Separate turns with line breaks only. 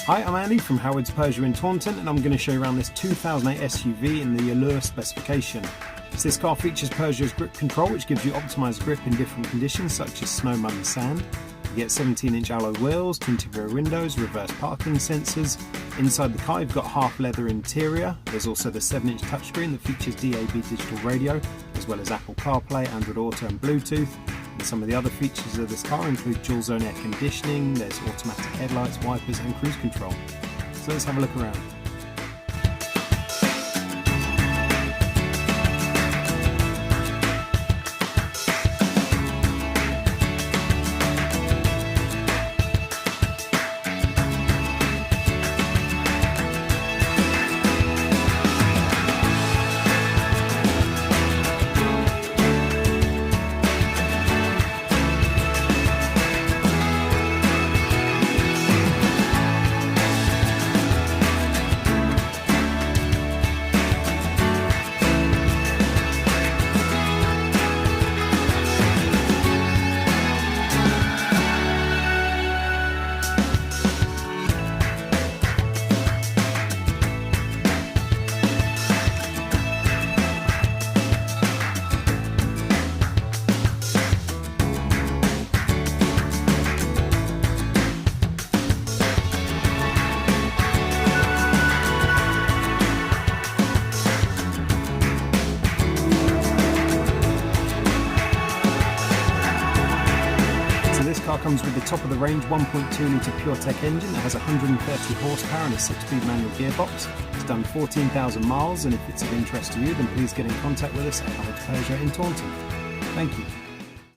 Hi, I'm Andy from Howard's Peugeot in Taunton, and I'm going to show you around this 2008 SUV in the Allure specification. So this car features Peugeot's grip control, which gives you optimised grip in different conditions such as snow, mud and sand. You get 17-inch alloy wheels, tinted rear windows, reverse parking sensors. Inside the car you've got half leather interior. There's also the 7-inch touchscreen that features DAB digital radio, as well as Apple CarPlay, Android Auto and Bluetooth. And some of the other features of this car include dual zone air conditioning, there's automatic headlights, wipers and cruise control. So let's have a look around. This car comes with the top of the range 1.2 litre PureTech engine that has 130 horsepower and a 6-speed manual gearbox. It's done 14,000 miles, and if it's of interest to you then please get in contact with us at Howard's Peugeot in Taunton. Thank you.